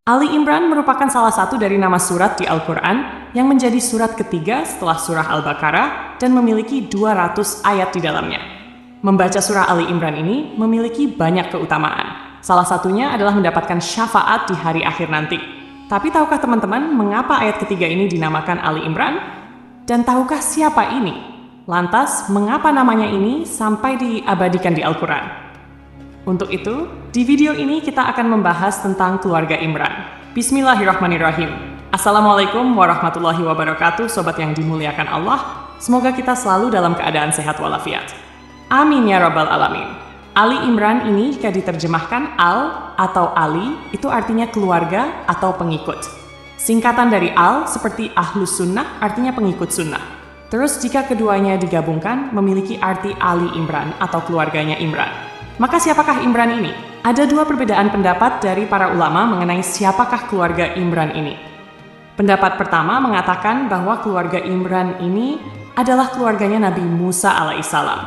Ali Imran merupakan salah satu dari nama surat di Al-Quran yang menjadi surat ketiga setelah surah Al-Baqarah dan memiliki 200 ayat di dalamnya. Membaca surah Ali Imran ini memiliki banyak keutamaan. Salah satunya adalah mendapatkan syafaat di hari akhir nanti. Tapi tahukah teman-teman mengapa ayat ketiga ini dinamakan Ali Imran? Dan tahukah siapa ini? Lantas, mengapa namanya ini sampai diabadikan di Al-Quran? Untuk itu, di video ini kita akan membahas tentang keluarga Imran. Bismillahirrahmanirrahim. Assalamualaikum warahmatullahi wabarakatuh, sobat yang dimuliakan Allah. Semoga kita selalu dalam keadaan sehat walafiat. Amin ya rabbal alamin. Ali Imran ini jika diterjemahkan Al atau Ali, itu artinya keluarga atau pengikut. Singkatan dari Al seperti Ahlus Sunnah artinya pengikut sunnah. Terus jika keduanya digabungkan memiliki arti Ali Imran atau keluarganya Imran. Maka siapakah Imran ini? Ada dua perbedaan pendapat dari para ulama mengenai siapakah keluarga Imran ini. Pendapat pertama mengatakan bahwa keluarga Imran ini adalah keluarganya Nabi Musa alaihissalam.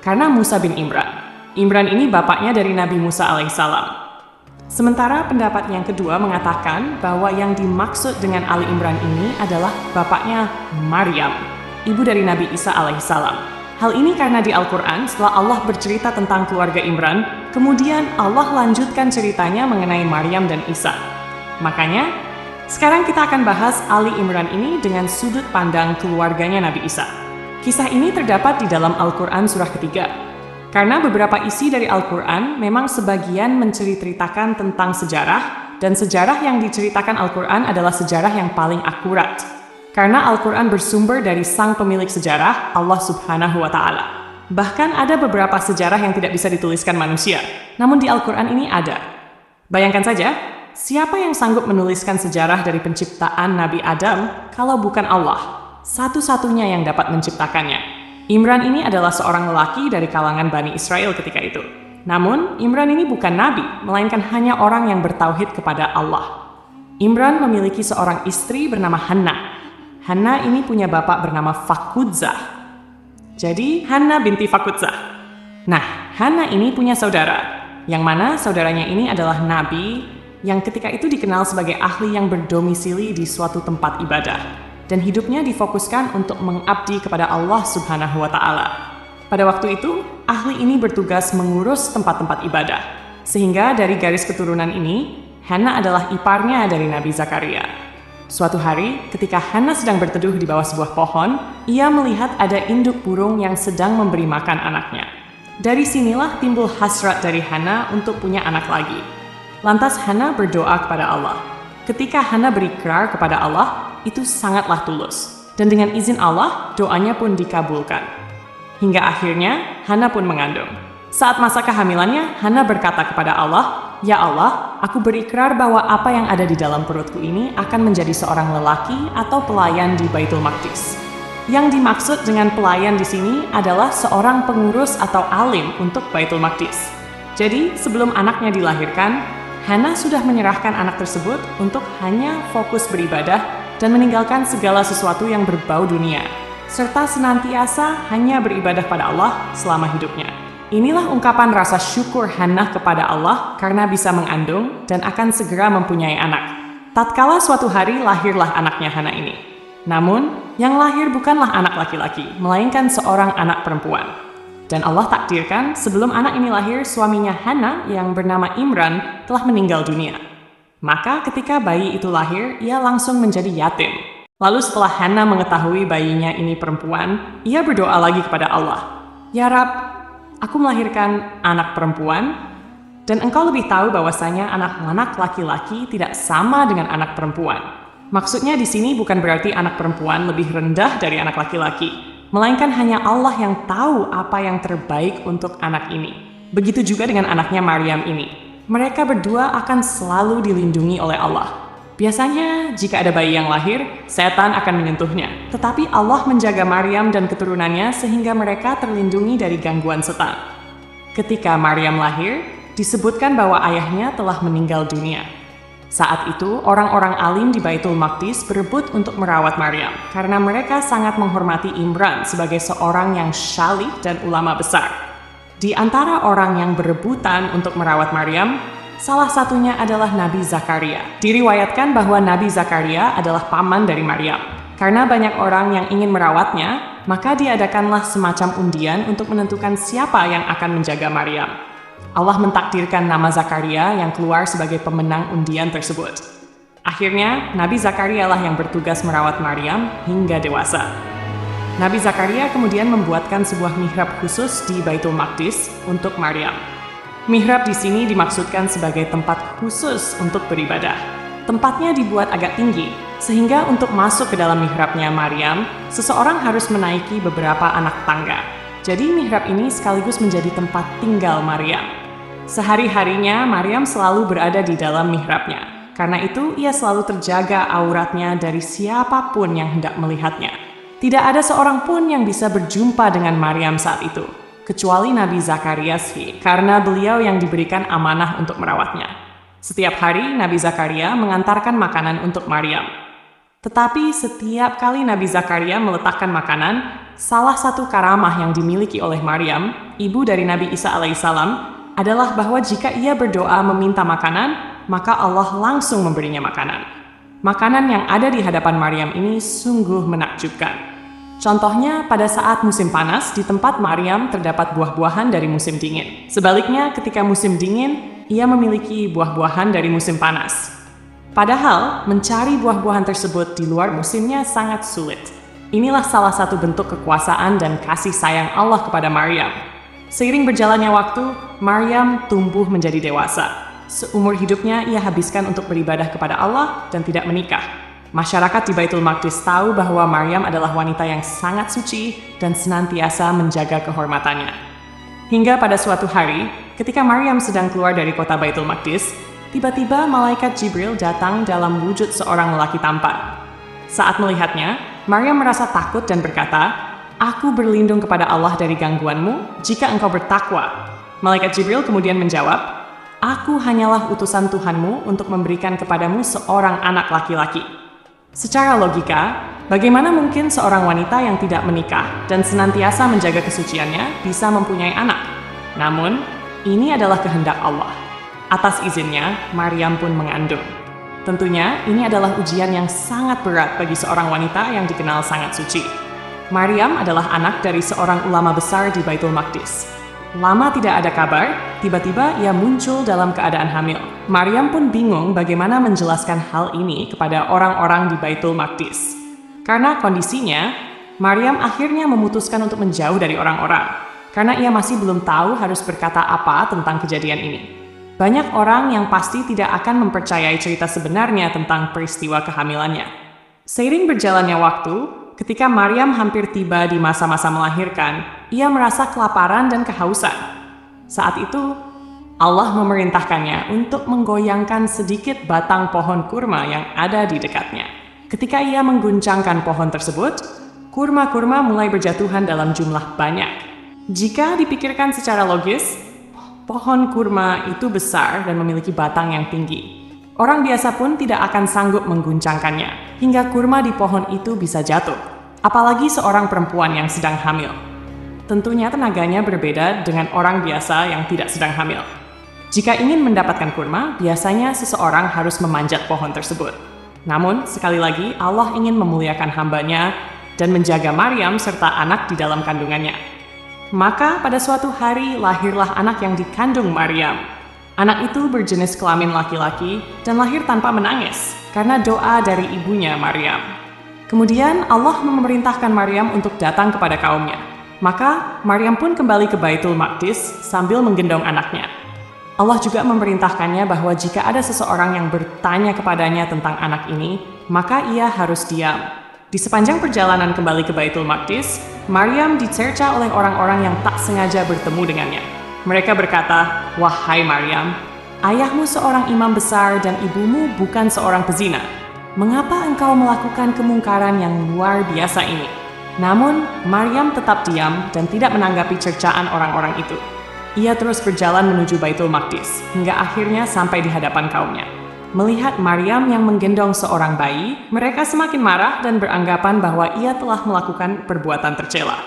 Karena Musa bin Imran. Imran ini bapaknya dari Nabi Musa alaihissalam. Sementara pendapat yang kedua mengatakan bahwa yang dimaksud dengan Ali Imran ini adalah bapaknya Maryam, ibu dari Nabi Isa alaihissalam. Hal ini karena di Al-Quran setelah Allah bercerita tentang keluarga Imran, kemudian Allah lanjutkan ceritanya mengenai Maryam dan Isa. Makanya, sekarang kita akan bahas Ali Imran ini dengan sudut pandang keluarganya Nabi Isa. Kisah ini terdapat di dalam Al-Quran surah ketiga. Karena beberapa isi dari Al-Quran memang sebagian menceritakan tentang sejarah, dan sejarah yang diceritakan Al-Quran adalah sejarah yang paling akurat. Karena Al-Quran bersumber dari sang pemilik sejarah, Allah Subhanahu wa Ta'ala. Bahkan ada beberapa sejarah yang tidak bisa dituliskan manusia, namun di Al-Quran ini ada. Bayangkan saja, siapa yang sanggup menuliskan sejarah dari penciptaan Nabi Adam kalau bukan Allah? Satu-satunya yang dapat menciptakannya. Imran ini adalah seorang lelaki dari kalangan Bani Israel ketika itu. Namun, Imran ini bukan nabi, melainkan hanya orang yang bertauhid kepada Allah. Imran memiliki seorang istri bernama Hannah. Hannah ini punya bapak bernama Fakudzah. Jadi, Hannah binti Fakudzah. Nah, Hannah ini punya saudara, yang mana saudaranya ini adalah nabi yang ketika itu dikenal sebagai ahli yang berdomisili di suatu tempat ibadah. Dan hidupnya difokuskan untuk mengabdi kepada Allah Subhanahu wa Ta'ala. Pada waktu itu, ahli ini bertugas mengurus tempat-tempat ibadah. Sehingga dari garis keturunan ini, Hannah adalah iparnya dari Nabi Zakaria. Suatu hari, ketika Hannah sedang berteduh di bawah sebuah pohon, ia melihat ada induk burung yang sedang memberi makan anaknya. Dari sinilah timbul hasrat dari Hannah untuk punya anak lagi. Lantas Hannah berdoa kepada Allah. Ketika Hannah berikrar kepada Allah, itu sangatlah tulus. Dan dengan izin Allah, doanya pun dikabulkan. Hingga akhirnya, Hannah pun mengandung. Saat masa kehamilannya, Hannah berkata kepada Allah, "Ya Allah, aku berikrar bahwa apa yang ada di dalam perutku ini akan menjadi seorang lelaki atau pelayan di Baitul Maqdis." Yang dimaksud dengan pelayan di sini adalah seorang pengurus atau alim untuk Baitul Maqdis. Jadi, sebelum anaknya dilahirkan, Hannah sudah menyerahkan anak tersebut untuk hanya fokus beribadah dan meninggalkan segala sesuatu yang berbau dunia, serta senantiasa hanya beribadah pada Allah selama hidupnya. Inilah ungkapan rasa syukur Hannah kepada Allah karena bisa mengandung dan akan segera mempunyai anak. Tatkala suatu hari lahirlah anaknya Hannah ini. Namun, yang lahir bukanlah anak laki-laki, melainkan seorang anak perempuan. Dan Allah takdirkan sebelum anak ini lahir, suaminya Hannah yang bernama Imran telah meninggal dunia. Maka ketika bayi itu lahir, ia langsung menjadi yatim. Lalu setelah Hannah mengetahui bayinya ini perempuan, ia berdoa lagi kepada Allah. "Ya Rab, aku melahirkan anak perempuan, dan engkau lebih tahu bahwasanya anak-anak laki-laki tidak sama dengan anak perempuan." Maksudnya di sini bukan berarti anak perempuan lebih rendah dari anak laki-laki, melainkan hanya Allah yang tahu apa yang terbaik untuk anak ini. Begitu juga dengan anaknya Maryam ini. Mereka berdua akan selalu dilindungi oleh Allah. Biasanya, jika ada bayi yang lahir, setan akan menyentuhnya. Tetapi Allah menjaga Maryam dan keturunannya sehingga mereka terlindungi dari gangguan setan. Ketika Maryam lahir, disebutkan bahwa ayahnya telah meninggal dunia. Saat itu, orang-orang alim di Baitul Maqdis berebut untuk merawat Maryam, karena mereka sangat menghormati Imran sebagai seorang yang syalih dan ulama besar. Di antara orang yang berebutan untuk merawat Maryam, Salah satunya adalah Nabi Zakaria. Diriwayatkan bahwa Nabi Zakaria adalah paman dari Maryam. Karena banyak orang yang ingin merawatnya, maka diadakanlah semacam undian untuk menentukan siapa yang akan menjaga Maryam. Allah mentakdirkan nama Zakaria yang keluar sebagai pemenang undian tersebut. Akhirnya, Nabi Zakaria lah yang bertugas merawat Maryam hingga dewasa. Nabi Zakaria kemudian membuatkan sebuah mihrab khusus di Baitul Maqdis untuk Maryam. Mihrab di sini dimaksudkan sebagai tempat khusus untuk beribadah. Tempatnya dibuat agak tinggi, sehingga untuk masuk ke dalam mihrabnya Maryam, seseorang harus menaiki beberapa anak tangga. Jadi mihrab ini sekaligus menjadi tempat tinggal Maryam. Sehari-harinya Maryam selalu berada di dalam mihrabnya. Karena itu ia selalu terjaga auratnya dari siapapun yang hendak melihatnya. Tidak ada seorang pun yang bisa berjumpa dengan Maryam saat itu, kecuali Nabi Zakaria sih, karena beliau yang diberikan amanah untuk merawatnya. Setiap hari Nabi Zakaria mengantarkan makanan untuk Maryam. Tetapi setiap kali Nabi Zakaria meletakkan makanan, salah satu karamah yang dimiliki oleh Maryam, ibu dari Nabi Isa alaihissalam, adalah bahwa jika ia berdoa meminta makanan, maka Allah langsung memberinya makanan. Makanan yang ada di hadapan Maryam ini sungguh menakjubkan. Contohnya, pada saat musim panas, di tempat Maryam terdapat buah-buahan dari musim dingin. Sebaliknya, ketika musim dingin, ia memiliki buah-buahan dari musim panas. Padahal, mencari buah-buahan tersebut di luar musimnya sangat sulit. Inilah salah satu bentuk kekuasaan dan kasih sayang Allah kepada Maryam. Seiring berjalannya waktu, Maryam tumbuh menjadi dewasa. Seumur hidupnya, ia habiskan untuk beribadah kepada Allah dan tidak menikah. Masyarakat di Baitul Maqdis tahu bahwa Maryam adalah wanita yang sangat suci dan senantiasa menjaga kehormatannya. Hingga pada suatu hari, ketika Maryam sedang keluar dari kota Baitul Maqdis, tiba-tiba malaikat Jibril datang dalam wujud seorang lelaki tampan. Saat melihatnya, Maryam merasa takut dan berkata, "Aku berlindung kepada Allah dari gangguanmu jika engkau bertakwa." Malaikat Jibril kemudian menjawab, "Aku hanyalah utusan Tuhanmu untuk memberikan kepadamu seorang anak laki-laki." Secara logika, bagaimana mungkin seorang wanita yang tidak menikah dan senantiasa menjaga kesuciannya bisa mempunyai anak? Namun, ini adalah kehendak Allah. Atas izinnya, Maryam pun mengandung. Tentunya, ini adalah ujian yang sangat berat bagi seorang wanita yang dikenal sangat suci. Maryam adalah anak dari seorang ulama besar di Baitul Maqdis. Lama tidak ada kabar, tiba-tiba ia muncul dalam keadaan hamil. Maryam pun bingung bagaimana menjelaskan hal ini kepada orang-orang di Baitul Maqdis. Karena kondisinya, Maryam akhirnya memutuskan untuk menjauh dari orang-orang, karena ia masih belum tahu harus berkata apa tentang kejadian ini. Banyak orang yang pasti tidak akan mempercayai cerita sebenarnya tentang peristiwa kehamilannya. Seiring berjalannya waktu, ketika Maryam hampir tiba di masa-masa melahirkan, ia merasa kelaparan dan kehausan. Saat itu, Allah memerintahkannya untuk menggoyangkan sedikit batang pohon kurma yang ada di dekatnya. Ketika ia mengguncangkan pohon tersebut, kurma-kurma mulai berjatuhan dalam jumlah banyak. Jika dipikirkan secara logis, pohon kurma itu besar dan memiliki batang yang tinggi. Orang biasa pun tidak akan sanggup mengguncangkannya, hingga kurma di pohon itu bisa jatuh. Apalagi seorang perempuan yang sedang hamil. Tentunya tenaganya berbeda dengan orang biasa yang tidak sedang hamil. Jika ingin mendapatkan kurma, biasanya seseorang harus memanjat pohon tersebut. Namun, sekali lagi, Allah ingin memuliakan hambanya dan menjaga Maryam serta anak di dalam kandungannya. Maka pada suatu hari lahirlah anak yang dikandung Maryam. Anak itu berjenis kelamin laki-laki dan lahir tanpa menangis karena doa dari ibunya Maryam. Kemudian Allah memerintahkan Maryam untuk datang kepada kaumnya. Maka Maryam pun kembali ke Baitul Maqdis sambil menggendong anaknya. Allah juga memerintahkannya bahwa jika ada seseorang yang bertanya kepadanya tentang anak ini, maka ia harus diam. Di sepanjang perjalanan kembali ke Baitul Maqdis, Maryam dicerca oleh orang-orang yang tak sengaja bertemu dengannya. Mereka berkata, "Wahai Maryam, ayahmu seorang imam besar dan ibumu bukan seorang pezina. Mengapa engkau melakukan kemungkaran yang luar biasa ini?" Namun, Maryam tetap diam dan tidak menanggapi cercaan orang-orang itu. Ia terus berjalan menuju Baitul Maqdis, hingga akhirnya sampai di hadapan kaumnya. Melihat Maryam yang menggendong seorang bayi, mereka semakin marah dan beranggapan bahwa ia telah melakukan perbuatan tercela.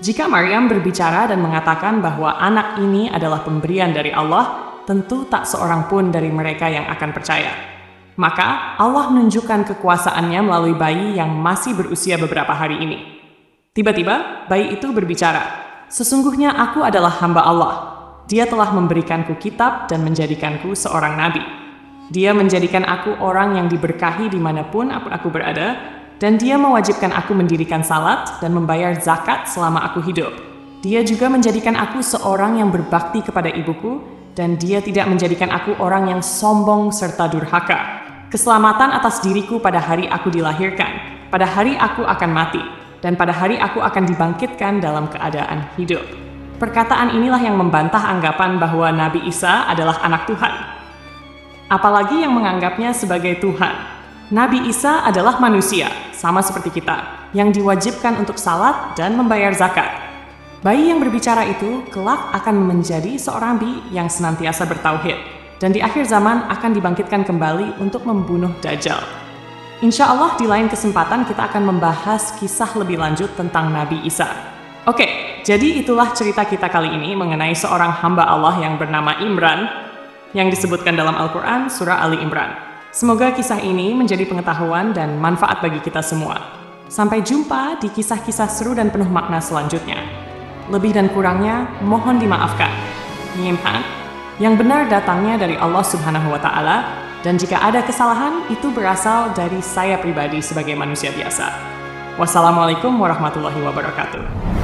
Jika Maryam berbicara dan mengatakan bahwa anak ini adalah pemberian dari Allah, tentu tak seorang pun dari mereka yang akan percaya. Maka Allah menunjukkan kekuasaannya melalui bayi yang masih berusia beberapa hari ini. Tiba-tiba, bayi itu berbicara, "Sesungguhnya aku adalah hamba Allah. Dia telah memberikanku kitab dan menjadikanku seorang nabi. Dia menjadikan aku orang yang diberkahi dimanapun aku berada, dan dia mewajibkan aku mendirikan salat dan membayar zakat selama aku hidup. Dia juga menjadikan aku seorang yang berbakti kepada ibuku, dan dia tidak menjadikan aku orang yang sombong serta durhaka. Keselamatan atas diriku pada hari aku dilahirkan, pada hari aku akan mati, dan pada hari aku akan dibangkitkan dalam keadaan hidup." Perkataan inilah yang membantah anggapan bahwa Nabi Isa adalah anak Tuhan. Apalagi yang menganggapnya sebagai Tuhan. Nabi Isa adalah manusia, sama seperti kita, yang diwajibkan untuk salat dan membayar zakat. Bayi yang berbicara itu kelak akan menjadi seorang nabi yang senantiasa bertauhid, dan di akhir zaman akan dibangkitkan kembali untuk membunuh Dajjal. Insya Allah di lain kesempatan kita akan membahas kisah lebih lanjut tentang Nabi Isa. Oke, jadi itulah cerita kita kali ini mengenai seorang hamba Allah yang bernama Imran, yang disebutkan dalam Al-Quran surah Ali Imran. Semoga kisah ini menjadi pengetahuan dan manfaat bagi kita semua. Sampai jumpa di kisah-kisah seru dan penuh makna selanjutnya. Lebih dan kurangnya mohon dimaafkan. Nyimpan. Yang benar datangnya dari Allah Subhanahu wa Ta'ala, dan jika ada kesalahan, itu berasal dari saya pribadi sebagai manusia biasa. Wassalamualaikum warahmatullahi wabarakatuh.